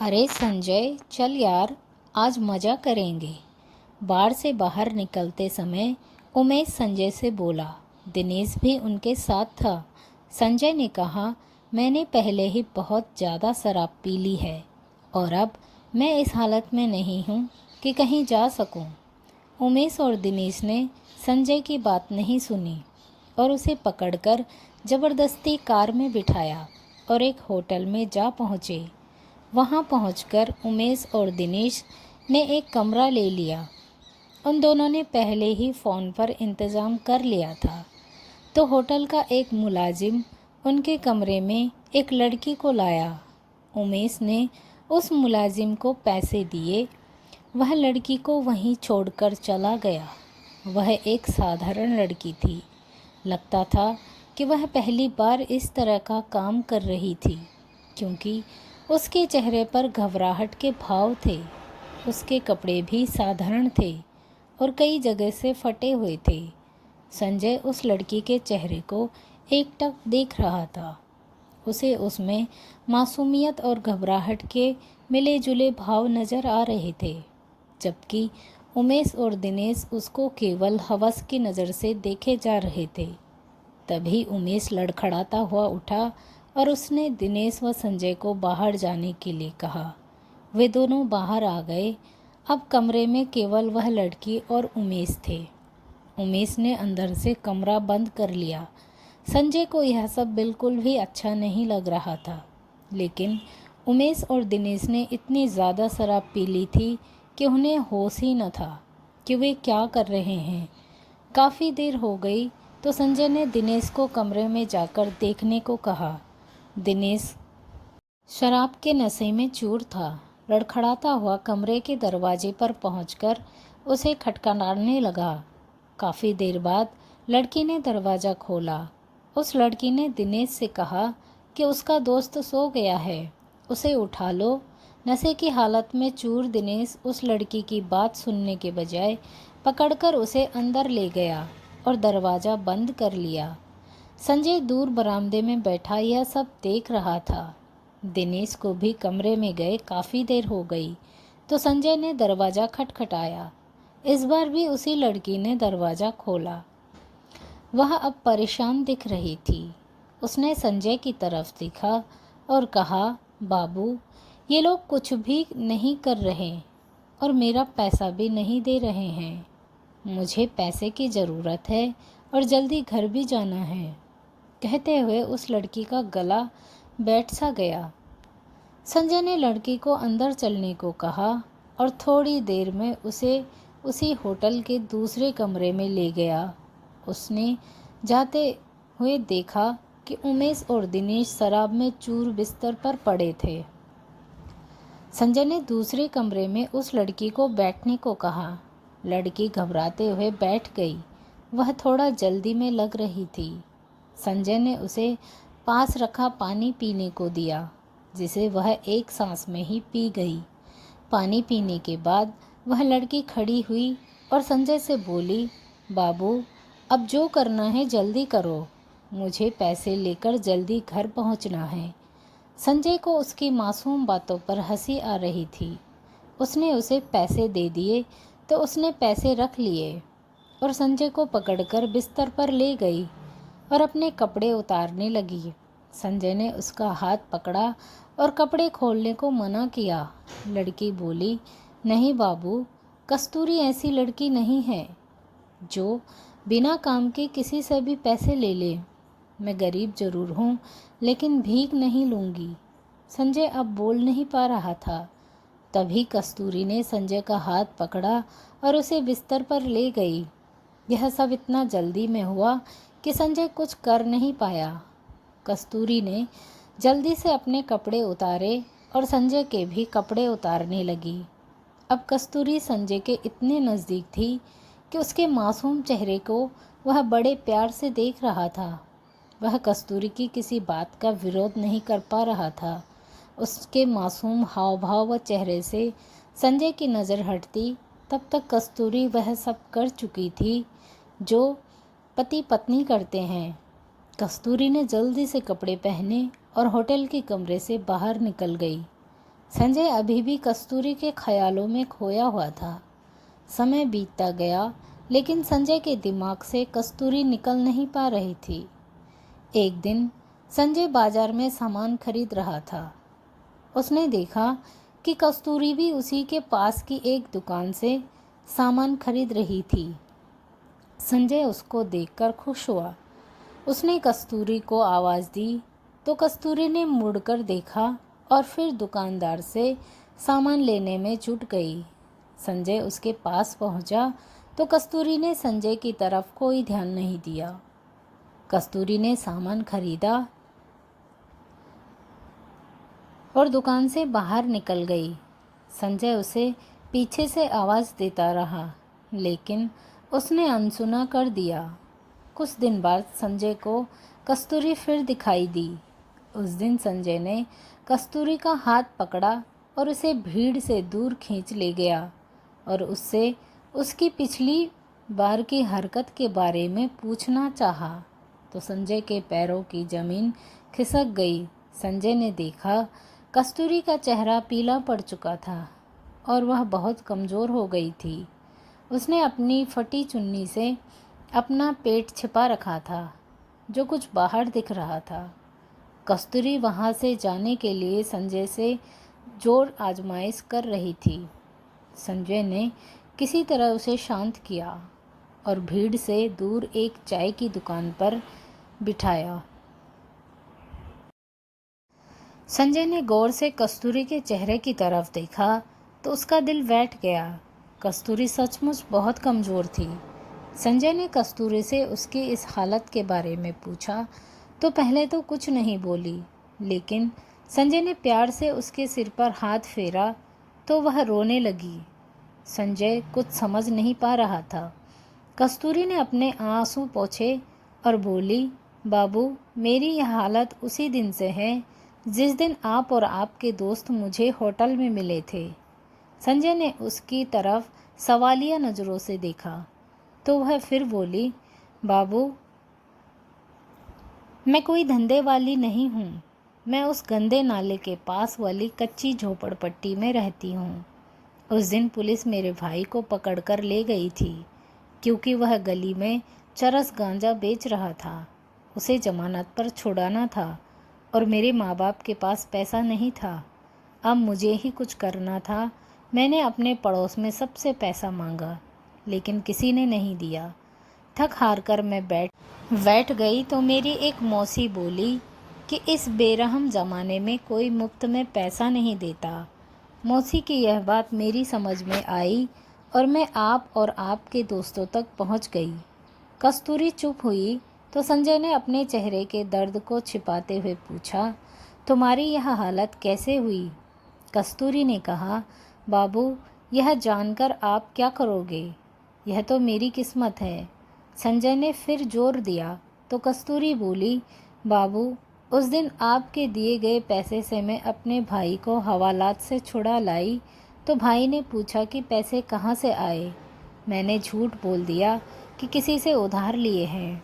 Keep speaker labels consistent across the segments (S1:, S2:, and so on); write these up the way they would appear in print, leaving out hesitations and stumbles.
S1: अरे संजय, चल यार, आज मज़ा करेंगे। बार से बाहर निकलते समय उमेश संजय से बोला। दिनेश भी उनके साथ था। संजय ने कहा, मैंने पहले ही बहुत ज़्यादा शराब पी ली है और अब मैं इस हालत में नहीं हूँ कि कहीं जा सकूँ। उमेश और दिनेश ने संजय की बात नहीं सुनी और उसे पकड़कर ज़बरदस्ती कार में बिठाया और एक होटल में जा पहुँचे। वहां पहुंचकर उमेश और दिनेश ने एक कमरा ले लिया। उन दोनों ने पहले ही फ़ोन पर इंतज़ाम कर लिया था। तो होटल का एक मुलाजिम उनके कमरे में एक लड़की को लाया। उमेश ने उस मुलाजिम को पैसे दिए। वह लड़की को वहीं छोड़कर चला गया। वह एक साधारण लड़की थी। लगता था कि वह पहली बार इस तरह का काम कर रही थी, क्योंकि उसके चेहरे पर घबराहट के भाव थे। उसके कपड़े भी साधारण थे और कई जगह से फटे हुए थे। संजय उस लड़की के चेहरे को एकटक देख रहा था। उसे उसमें मासूमियत और घबराहट के मिले जुले भाव नज़र आ रहे थे, जबकि उमेश और दिनेश उसको केवल हवस की नज़र से देखे जा रहे थे। तभी उमेश लड़खड़ाता हुआ उठा और उसने दिनेश व संजय को बाहर जाने के लिए कहा। वे दोनों बाहर आ गए। अब कमरे में केवल वह लड़की और उमेश थे। उमेश ने अंदर से कमरा बंद कर लिया। संजय को यह सब बिल्कुल भी अच्छा नहीं लग रहा था, लेकिन उमेश और दिनेश ने इतनी ज़्यादा शराब पी ली थी कि उन्हें होश ही न था कि वे क्या कर रहे हैं। काफ़ी देर हो गई तो संजय ने दिनेश को कमरे में जाकर देखने को कहा। दिनेश शराब के नशे में चूर था। लड़खड़ाता हुआ कमरे के दरवाजे पर पहुंचकर उसे खटखटाने लगा। काफ़ी देर बाद लड़की ने दरवाज़ा खोला। उस लड़की ने दिनेश से कहा कि उसका दोस्त सो गया है, उसे उठा लो। नशे की हालत में चूर दिनेश उस लड़की की बात सुनने के बजाय पकड़कर उसे अंदर ले गया और दरवाज़ा बंद कर लिया। संजय दूर बरामदे में बैठा यह सब देख रहा था। दिनेश को भी कमरे में गए काफ़ी देर हो गई तो संजय ने दरवाज़ा खटखटाया। इस बार भी उसी लड़की ने दरवाज़ा खोला। वह अब परेशान दिख रही थी। उसने संजय की तरफ देखा और कहा, बाबू, ये लोग कुछ भी नहीं कर रहे और मेरा पैसा भी नहीं दे रहे हैं। मुझे पैसे की ज़रूरत है और जल्दी घर भी जाना है। कहते हुए उस लड़की का गला बैठ सा गया। संजय ने लड़की को अंदर चलने को कहा और थोड़ी देर में उसे उसी होटल के दूसरे कमरे में ले गया। उसने जाते हुए देखा कि उमेश और दिनेश शराब में चूर बिस्तर पर पड़े थे। संजय ने दूसरे कमरे में उस लड़की को बैठने को कहा। लड़की घबराते हुए बैठ गई। वह थोड़ा जल्दी में लग रही थी। संजय ने उसे पास रखा पानी पीने को दिया, जिसे वह एक सांस में ही पी गई। पानी पीने के बाद वह लड़की खड़ी हुई और संजय से बोली, बाबू, अब जो करना है जल्दी करो। मुझे पैसे लेकर जल्दी घर पहुंचना है। संजय को उसकी मासूम बातों पर हंसी आ रही थी। उसने उसे पैसे दे दिए तो उसने पैसे रख लिए और संजय को पकड़कर बिस्तर पर ले गई और अपने कपड़े उतारने लगी। संजय ने उसका हाथ पकड़ा और कपड़े खोलने को मना किया। लड़की बोली, नहीं बाबू, कस्तूरी ऐसी लड़की नहीं है जो बिना काम के किसी से भी पैसे ले ले। मैं गरीब जरूर हूँ, लेकिन भीख नहीं लूँगी। संजय अब बोल नहीं पा रहा था। तभी कस्तूरी ने संजय का हाथ पकड़ा और उसे बिस्तर पर ले गई। यह सब इतना जल्दी में हुआ कि संजय कुछ कर नहीं पाया। कस्तूरी ने जल्दी से अपने कपड़े उतारे और संजय के भी कपड़े उतारने लगी। अब कस्तूरी संजय के इतने नज़दीक थी कि उसके मासूम चेहरे को वह बड़े प्यार से देख रहा था। वह कस्तूरी की किसी बात का विरोध नहीं कर पा रहा था। उसके मासूम हाव भाव व चेहरे से संजय की नज़र हटती, तब तक कस्तूरी वह सब कर चुकी थी जो पति पत्नी करते हैं। कस्तूरी ने जल्दी से कपड़े पहने और होटल के कमरे से बाहर निकल गई। संजय अभी भी कस्तूरी के ख्यालों में खोया हुआ था। समय बीतता गया, लेकिन संजय के दिमाग से कस्तूरी निकल नहीं पा रही थी। एक दिन संजय बाजार में सामान खरीद रहा था। उसने देखा कि कस्तूरी भी उसी के पास की एक दुकान से सामान खरीद रही थी। संजय उसको देखकर खुश हुआ। उसने कस्तूरी को आवाज़ दी तो कस्तूरी ने मुड़कर देखा और फिर दुकानदार से सामान लेने में जुट गई। संजय उसके पास पहुंचा तो कस्तूरी ने संजय की तरफ कोई ध्यान नहीं दिया। कस्तूरी ने सामान खरीदा और दुकान से बाहर निकल गई। संजय उसे पीछे से आवाज़ देता रहा, लेकिन उसने अनसुना कर दिया। कुछ दिन बाद संजय को कस्तूरी फिर दिखाई दी। उस दिन संजय ने कस्तूरी का हाथ पकड़ा और उसे भीड़ से दूर खींच ले गया और उससे उसकी पिछली बार की हरकत के बारे में पूछना चाहा तो संजय के पैरों की ज़मीन खिसक गई। संजय ने देखा कस्तूरी का चेहरा पीला पड़ चुका था और वह बहुत कमज़ोर हो गई थी। उसने अपनी फटी चुन्नी से अपना पेट छिपा रखा था, जो कुछ बाहर दिख रहा था। कस्तूरी वहाँ से जाने के लिए संजय से जोर आजमाइश कर रही थी। संजय ने किसी तरह उसे शांत किया और भीड़ से दूर एक चाय की दुकान पर बिठाया। संजय ने गौर से कस्तूरी के चेहरे की तरफ देखा तो उसका दिल बैठ गया। कस्तूरी सचमुच बहुत कमज़ोर थी। संजय ने कस्तूरी से उसकी इस हालत के बारे में पूछा तो पहले तो कुछ नहीं बोली, लेकिन संजय ने प्यार से उसके सिर पर हाथ फेरा तो वह रोने लगी। संजय कुछ समझ नहीं पा रहा था। कस्तूरी ने अपने आंसू पोंछे और बोली, बाबू, मेरी यह हालत उसी दिन से है जिस दिन आप और आपके दोस्त मुझे होटल में मिले थे। संजय ने उसकी तरफ सवालिया नज़रों से देखा तो वह फिर बोली, बाबू, मैं कोई धंधे वाली नहीं हूँ। मैं उस गंदे नाले के पास वाली कच्ची झोपड़पट्टी में रहती हूँ। उस दिन पुलिस मेरे भाई को पकड़कर ले गई थी क्योंकि वह गली में चरस गांजा बेच रहा था। उसे जमानत पर छुड़ाना था और मेरे माँ बाप के पास पैसा नहीं था। अब मुझे ही कुछ करना था। मैंने अपने पड़ोस में सबसे पैसा मांगा, लेकिन किसी ने नहीं दिया। थक हार कर मैं बैठ गई तो मेरी एक मौसी बोली कि इस बेरहम ज़माने में कोई मुफ्त में पैसा नहीं देता। मौसी की यह बात मेरी समझ में आई और मैं आप और आपके दोस्तों तक पहुंच गई। कस्तूरी चुप हुई तो संजय ने अपने चेहरे के दर्द को छिपाते हुए पूछा, तुम्हारी यह हालत कैसे हुई? कस्तूरी ने कहा, बाबू, यह जानकर आप क्या करोगे? यह तो मेरी किस्मत है। संजय ने फिर जोर दिया तो कस्तूरी बोली, बाबू, उस दिन आपके दिए गए पैसे से मैं अपने भाई को हवालात से छुड़ा लाई तो भाई ने पूछा कि पैसे कहाँ से आए। मैंने झूठ बोल दिया कि किसी से उधार लिए हैं।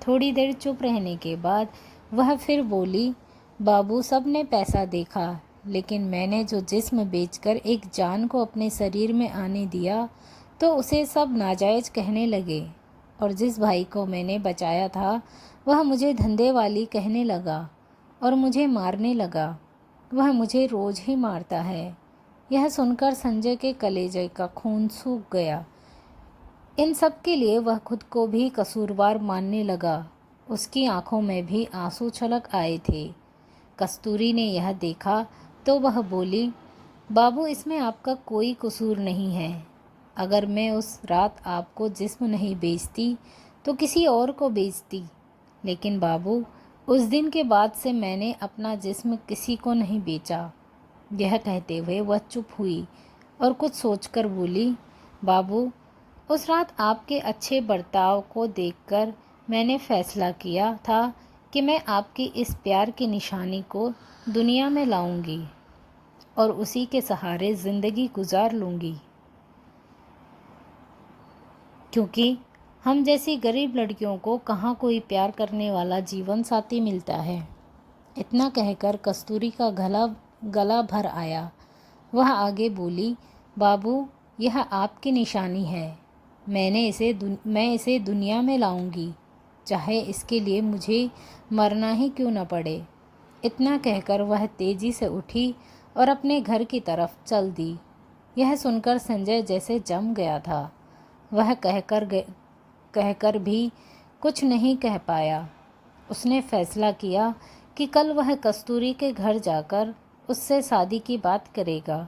S1: थोड़ी देर चुप रहने के बाद वह फिर बोली, बाबू, सब ने पैसा देखा, लेकिन मैंने जो जिस्म बेचकर एक जान को अपने शरीर में आने दिया तो उसे सब नाजायज़ कहने लगे, और जिस भाई को मैंने बचाया था वह मुझे धंधे वाली कहने लगा और मुझे मारने लगा। वह मुझे रोज़ ही मारता है। यह सुनकर संजय के कलेजे का खून सूख गया। इन सब के लिए वह खुद को भी कसूरवार मानने लगा। उसकी आंखों में भी आंसू छलक आए थे। कस्तूरी ने यह देखा तो वह बोली, बाबू, इसमें आपका कोई कसूर नहीं है। अगर मैं उस रात आपको जिस्म नहीं बेचती तो किसी और को बेचती, लेकिन बाबू, उस दिन के बाद से मैंने अपना जिस्म किसी को नहीं बेचा। यह कहते हुए वह चुप हुई और कुछ सोचकर बोली, बाबू, उस रात आपके अच्छे बर्ताव को देखकर मैंने फैसला किया था कि मैं आपकी इस प्यार की निशानी को दुनिया में लाऊंगी और उसी के सहारे ज़िंदगी गुजार लूँगी, क्योंकि हम जैसी गरीब लड़कियों को कहाँ कोई प्यार करने वाला जीवन साथी मिलता है। इतना कहकर कस्तूरी का गला गला भर आया। वह आगे बोली, बाबू, यह आपकी निशानी है। मैं इसे दुनिया में लाऊंगी, चाहे इसके लिए मुझे मरना ही क्यों न पड़े। इतना कहकर वह तेजी से उठी और अपने घर की तरफ चल दी। यह सुनकर संजय जैसे जम गया था। वह कहकर भी कुछ नहीं कह पाया। उसने फैसला किया कि कल वह कस्तूरी के घर जाकर उससे शादी की बात करेगा।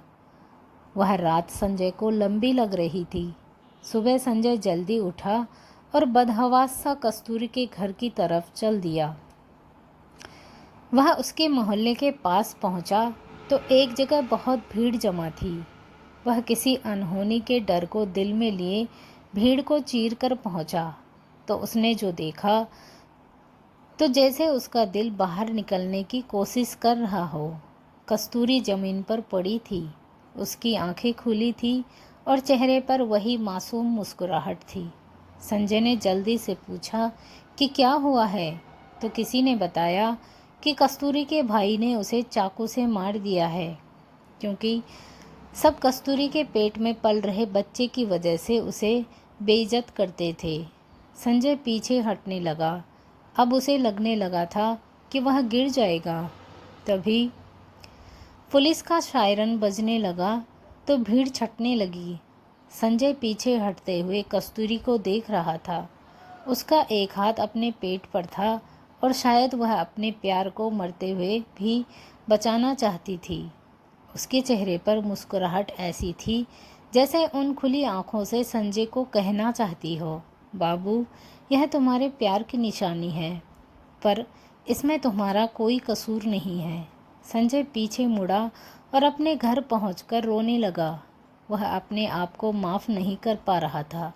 S1: वह रात संजय को लंबी लग रही थी। सुबह संजय जल्दी उठा और बदहवास सा कस्तूरी के घर की तरफ चल दिया। वह उसके मोहल्ले के पास पहुंचा तो एक जगह बहुत भीड़ जमा थी। वह किसी अनहोनी के डर को दिल में लिए भीड़ को चीर कर पहुंचा तो उसने जो देखा तो जैसे उसका दिल बाहर निकलने की कोशिश कर रहा हो। कस्तूरी जमीन पर पड़ी थी। उसकी आंखें खुली थी और चेहरे पर वही मासूम मुस्कुराहट थी। संजय ने जल्दी से पूछा कि क्या हुआ है, तो किसी ने बताया कि कस्तूरी के भाई ने उसे चाकू से मार दिया है, क्योंकि सब कस्तूरी के पेट में पल रहे बच्चे की वजह से उसे बेइज्जत करते थे। संजय पीछे हटने लगा। अब उसे लगने लगा था कि वह गिर जाएगा। तभी पुलिस का सायरन बजने लगा तो भीड़ छटने लगी। संजय पीछे हटते हुए कस्तूरी को देख रहा था। उसका एक हाथ अपने पेट पर था और शायद वह अपने प्यार को मरते हुए भी बचाना चाहती थी। उसके चेहरे पर मुस्कुराहट ऐसी थी जैसे उन खुली आंखों से संजय को कहना चाहती हो, बाबू, यह तुम्हारे प्यार की निशानी है, पर इसमें तुम्हारा कोई कसूर नहीं है। संजय पीछे मुड़ा और अपने घर पहुंचकर रोने लगा। वह अपने आप को माफ़ नहीं कर पा रहा था,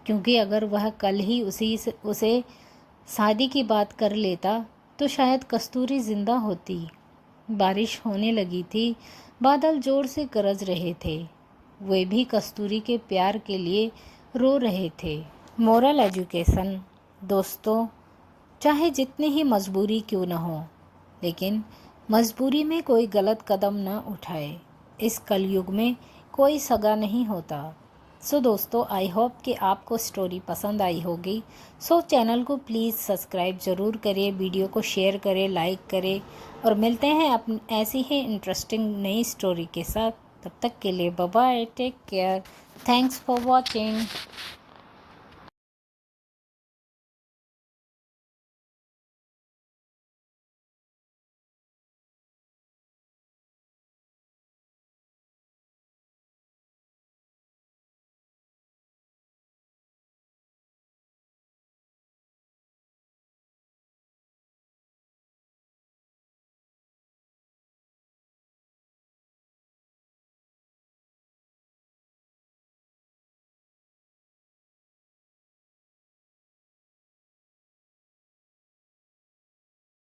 S1: क्योंकि अगर वह कल ही उसे शादी की बात कर लेता तो शायद कस्तूरी जिंदा होती। बारिश होने लगी थी। बादल जोर से गरज रहे थे। वे भी कस्तूरी के प्यार के लिए रो रहे थे। मोरल एजुकेशन, दोस्तों, चाहे जितनी ही मजबूरी क्यों न हो, लेकिन मजबूरी में कोई गलत कदम न उठाए। इस कलयुग में कोई सगा नहीं होता। सो दोस्तों, आई होप कि आपको स्टोरी पसंद आई होगी। सो चैनल को प्लीज़ सब्सक्राइब ज़रूर करिए, वीडियो को शेयर करें, लाइक करें और मिलते हैं ऐसी ही इंटरेस्टिंग नई स्टोरी के साथ। तब तक के लिए bye bye, take care, thanks for watching.